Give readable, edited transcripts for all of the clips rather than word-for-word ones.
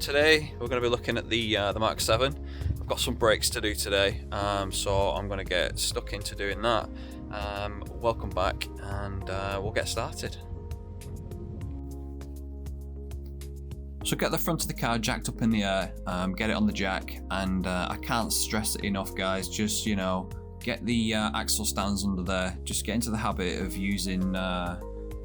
today we're going to be looking at the Mk7. I've got some brakes to do today, so I'm going to get stuck into doing that. Welcome back, and we'll get started. So get the front of the car jacked up in the air, get it on the jack, and I can't stress it enough, guys, just, you know, get the axle stands under there. Just get into the habit of using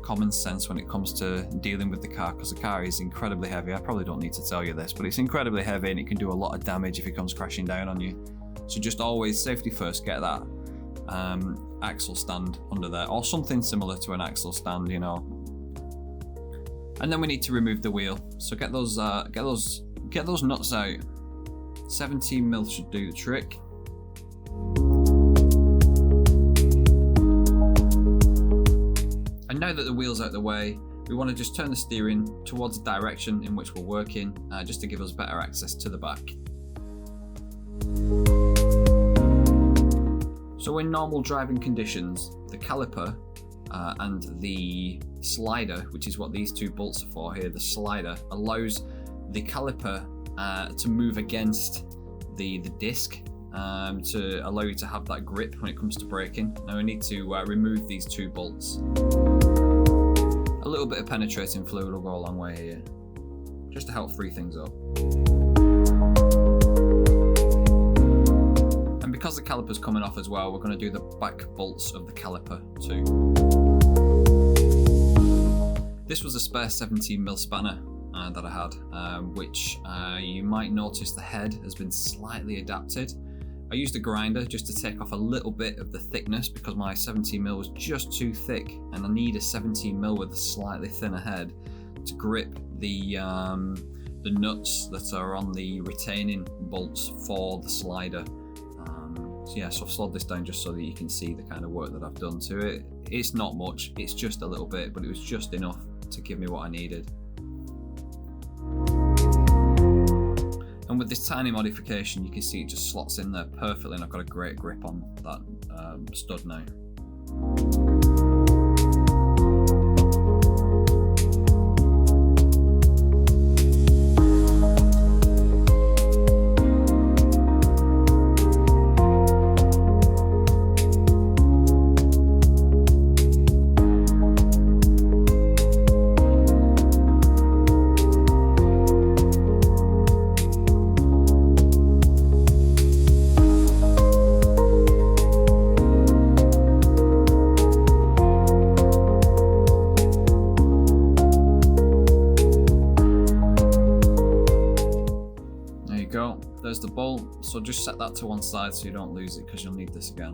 common sense when it comes to dealing with the car, because the car is incredibly heavy. I probably don't need to tell you this, but it's incredibly heavy and it can do a lot of damage if it comes crashing down on you. So just always safety first, get that axle stand under there, or something similar to an axle stand, you know. And then we need to remove the wheel. So get those nuts out. 17mm should do the trick. And now that the wheel's out of the way, we want to just turn the steering towards the direction in which we're working, just to give us better access to the back. So in normal driving conditions, the caliper and the slider, which is what these two bolts are for here, the slider allows the caliper to move against the disc to allow you to have that grip when it comes to braking. Now we need to remove these two bolts. A little bit of penetrating fluid will go a long way here, just to help free things up. And because the caliper's coming off as well, we're going to do the back bolts of the caliper too. This was a spare 17mm spanner that I had, which you might notice the head has been slightly adapted. I used a grinder just to take off a little bit of the thickness because my 17mm was just too thick, and I need a 17mm with a slightly thinner head to grip the nuts that are on the retaining bolts for the slider. So I've slowed this down just so that you can see the kind of work that I've done to it. It's not much, it's just a little bit, but it was just enough to give me what I needed. And with this tiny modification, you can see it just slots in there perfectly, and I've got a great grip on that stud now. There's the bolt, so just set that to one side so you don't lose it, because you'll need this again.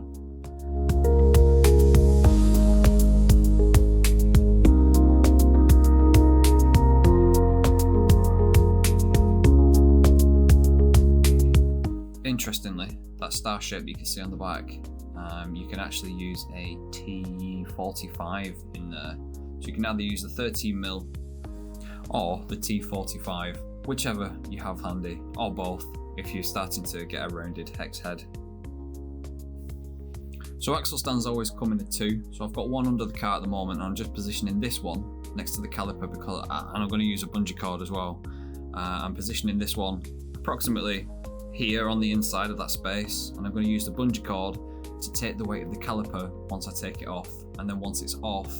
Interestingly, that star shape you can see on the back, you can actually use a T45 in there. So you can either use the 13mm or the T45, whichever you have handy, or both if you're starting to get a rounded hex head. So axle stands always come in a two, so I've got one under the car at the moment, and I'm just positioning this one next to the caliper, because and I'm going to use a bungee cord as well. I'm positioning this one approximately here on the inside of that space, and I'm going to use the bungee cord to take the weight of the caliper once I take it off, and then once it's off,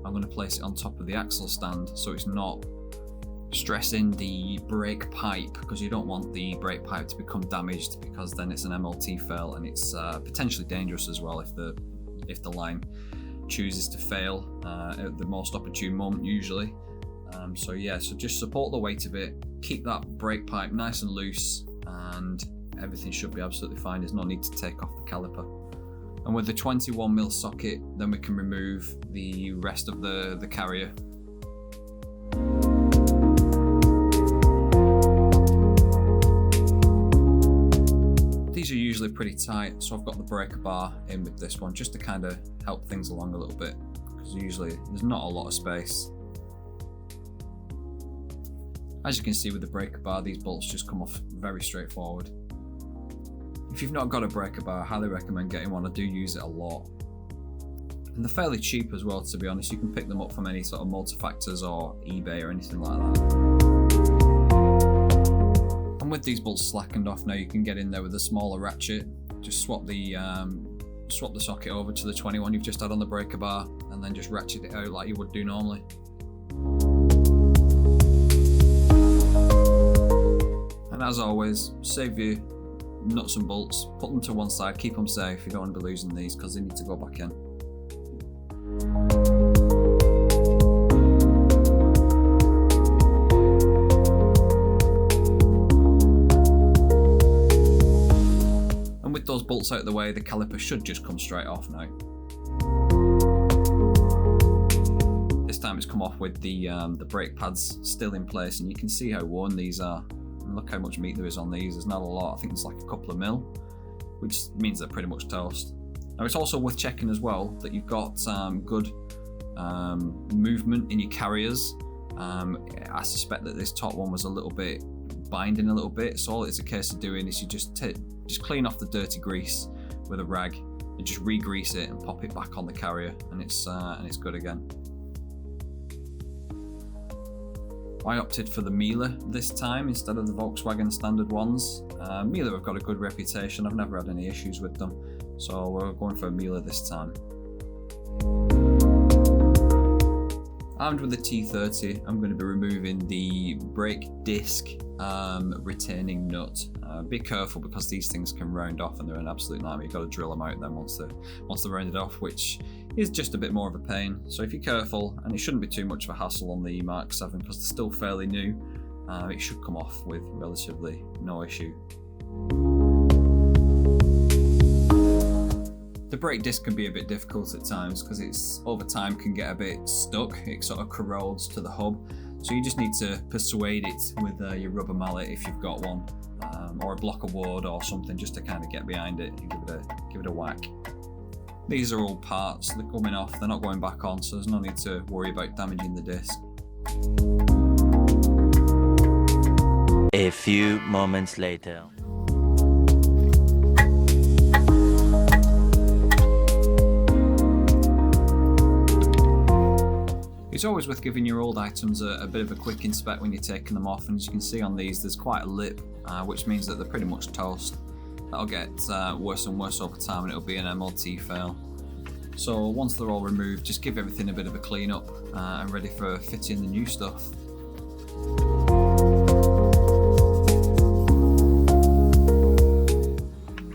I'm going to place it on top of the axle stand so it's not stressing the brake pipe, because you don't want the brake pipe to become damaged, because then it's an MLT fail, and it's potentially dangerous as well if the line chooses to fail at the most opportune moment usually. So just support the weight of it, keep that brake pipe nice and loose, and everything should be absolutely fine. There's no need to take off the caliper. And with the 21mm socket, then we can remove the rest of the carrier. These are usually pretty tight, so I've got the breaker bar in with this one just to kind of help things along a little bit, because usually there's not a lot of space. As you can see with the breaker bar, these bolts just come off very straightforward. If you've not got a breaker bar, I highly recommend getting one. I do use it a lot. And they're fairly cheap as well, to be honest. You can pick them up from any sort of Motor Factors or eBay or anything like that. with these bolts slackened off now, you can get in there with a smaller ratchet. Just swap the socket over to the 21 you've just had on the breaker bar, and then just ratchet it out like you would do normally. And as always, save your nuts and bolts, put them to one side, keep them safe. You don't want to be losing these because they need to go back in. And with those bolts out of the way, the caliper should just come straight off now. This time it's come off with the brake pads still in place, and you can see how worn these are. Look how much meat there is on these. There's not a lot. I think it's like a couple of mil, which means they're pretty much toast. Now it's also worth checking as well that you've got good movement in your carriers. I suspect that this top one was a little bit binding a little bit, so all it's a case of doing is you just clean off the dirty grease with a rag and just re-grease it and pop it back on the carrier, and it's good again. I opted for the MEYLE this time instead of the Volkswagen standard ones. MEYLE have got a good reputation. I've never had any issues with them, so we're going for MEYLE this time. Armed with the T30, I'm going to be removing the brake disc retaining nut. Be careful because these things can round off and they're an absolute nightmare. You've got to drill them out then once they're rounded off, which is just a bit more of a pain. So if you're careful, and it shouldn't be too much of a hassle on the Mk7 because they're still fairly new, it should come off with relatively no issue. The brake disc can be a bit difficult at times because it's over time can get a bit stuck. It sort of corrodes to the hub, so you just need to persuade it with your rubber mallet if you've got one, or a block of wood or something, just to kind of get behind it and give it a whack. These are all parts, they're coming off, they're not going back on, so there's no need to worry about damaging the disc. A few moments later. It's always worth giving your old items a bit of a quick inspect when you're taking them off, and as you can see on these, there's quite a lip, which means that they're pretty much toast. That'll get worse and worse over time, and it'll be an MOT fail. So once they're all removed, just give everything a bit of a clean up and ready for fitting the new stuff.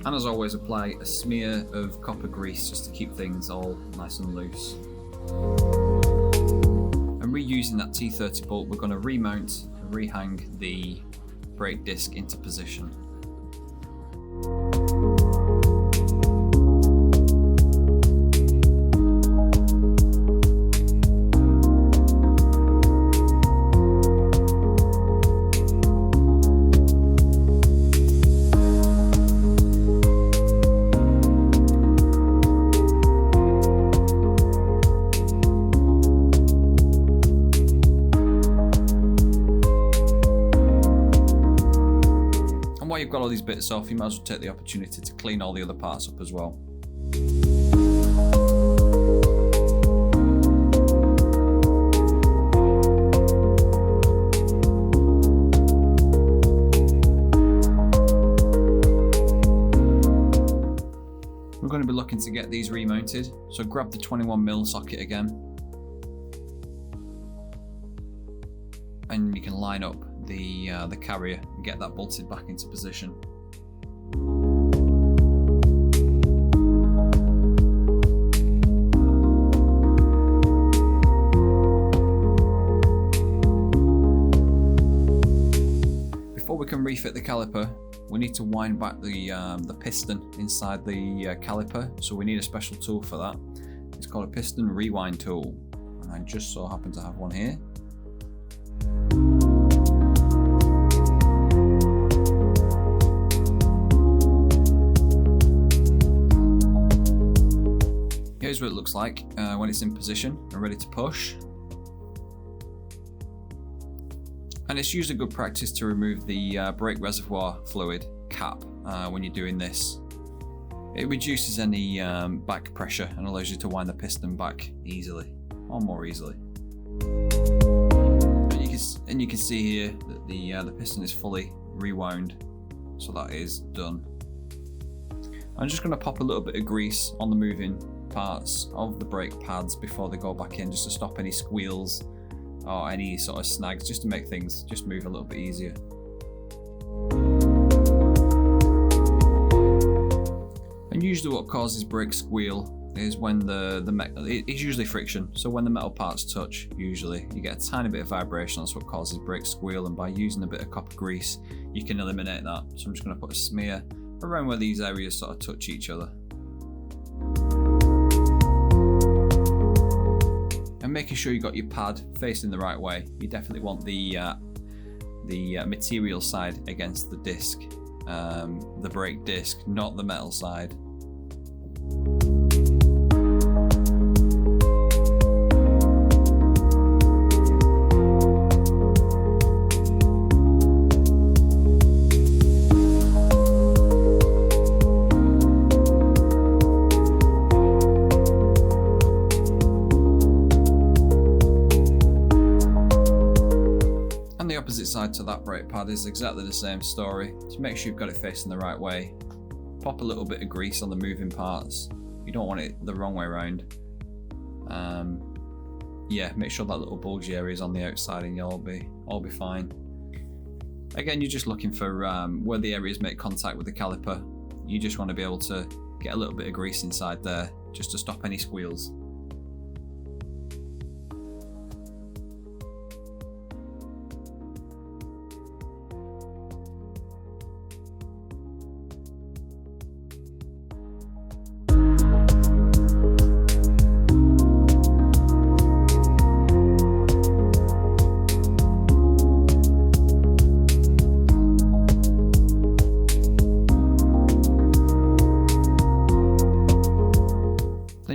And as always, apply a smear of copper grease just to keep things all nice and loose. And reusing that T30 bolt, we're going to remount and rehang the brake disc into position. While you've got all these bits off, you might as well take the opportunity to clean all the other parts up as well. We're going to be looking to get these remounted, so grab the 21mm socket again, and you can line up the carrier and get that bolted back into position. Before we can refit the caliper, we need to wind back the piston inside the caliper, so we need a special tool for that. It's called a piston rewind tool, and I just so happen to have one here. Here's what it looks like when it's in position and ready to push. And it's usually good practice to remove the brake reservoir fluid cap when you're doing this. It reduces any back pressure and allows you to wind the piston back easily, or more easily. And you can see here that the piston is fully rewound, so that is done. I'm just going to pop a little bit of grease on the moving parts of the brake pads before they go back in, just to stop any squeals or any sort of snags, just to make things just move a little bit easier. And usually what causes brake squeal is when it's usually friction. So when the metal parts touch, usually you get a tiny bit of vibration. That's what causes brake squeal, and by using a bit of copper grease you can eliminate that. So I'm just going to put a smear around where these areas sort of touch each other. And making sure you got your pad facing the right way. You definitely want the material side against the disc, the brake disc, not the metal side. The opposite side to that brake pad is exactly the same story. So make sure you've got it facing the right way. Pop a little bit of grease on the moving parts. You don't want it the wrong way around. Yeah, make sure that little bulgy area is on the outside and you'll all be fine. Again, you're just looking for where the areas make contact with the caliper. You just want to be able to get a little bit of grease inside there just to stop any squeals.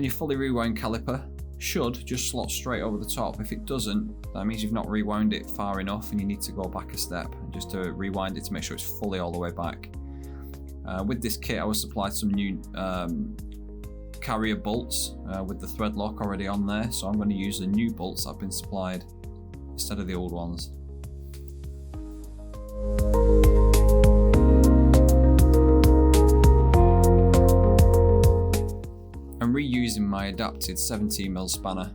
Your fully rewound caliper should just slot straight over the top. If it doesn't, that means you've not rewound it far enough and you need to go back a step just to rewind it to make sure it's fully all the way back. With this kit I was supplied some new carrier bolts with the thread lock already on there, so I'm going to use the new bolts that have been supplied instead of the old ones. I'm reusing my adapted 17mm spanner.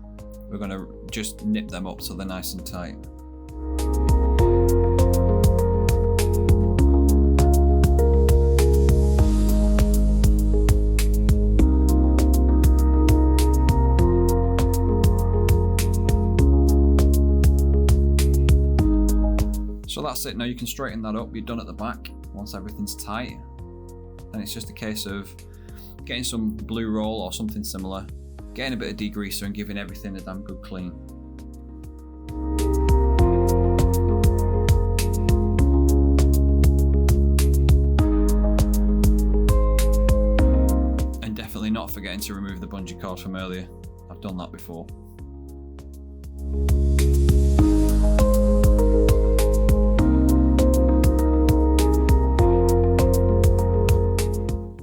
We're going to just nip them up so they're nice and tight. So that's it. Now you can straighten that up. You're done at the back once everything's tight. And it's just a case of getting some blue roll or something similar, getting a bit of degreaser and giving everything a damn good clean. And definitely not forgetting to remove the bungee cord from earlier. I've done that before.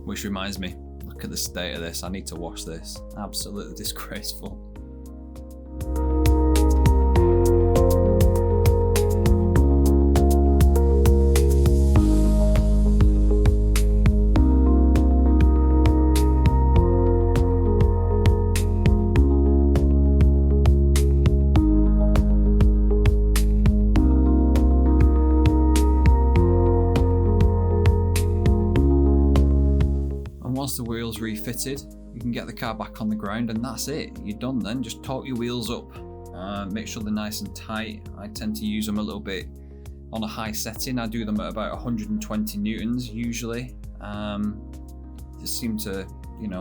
Which reminds me, look at the state of this. I need to wash this. Absolutely disgraceful. Once the wheel's refitted, you can get the car back on the ground and that's it. You're done then. Just torque your wheels up. Make sure they're nice and tight. I tend to use them a little bit on a high setting. I do them at about 120 newtons usually. Just seem to,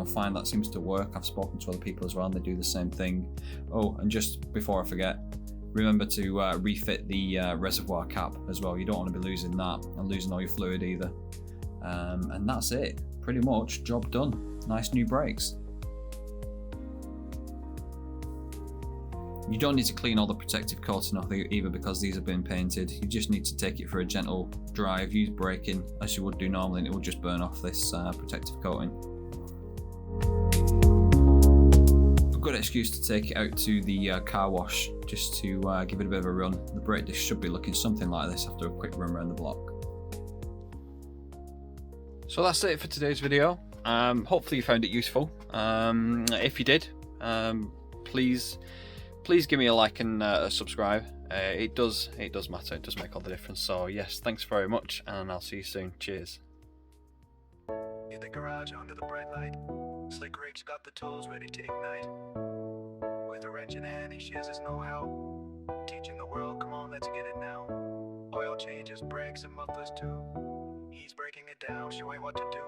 find that seems to work. I've spoken to other people as well and they do the same thing. Oh, and just before I forget, remember to refit the reservoir cap as well. You don't want to be losing that and losing all your fluid either. And that's it. Pretty much job done. Nice new brakes. You don't need to clean all the protective coating off either because these have been painted. You just need to take it for a gentle drive, use braking as you would do normally, and it will just burn off this protective coating. A good excuse to take it out to the car wash just to give it a bit of a run. The brake disc should be looking something like this after a quick run around the block. So that's it for today's video. Hopefully you found it useful. If you did, please give me a like and a subscribe. It does matter. It does make all the difference. So yes, thanks very much, and I'll see you soon. Cheers. In the garage under the bright light, Slick Rick's got the tools ready to ignite. With a wrench in hand, he shares his know-how. Teaching the world, come on, let's get it now. Oil changes, brakes, and mufflers too. He's breaking it down, showing what to do.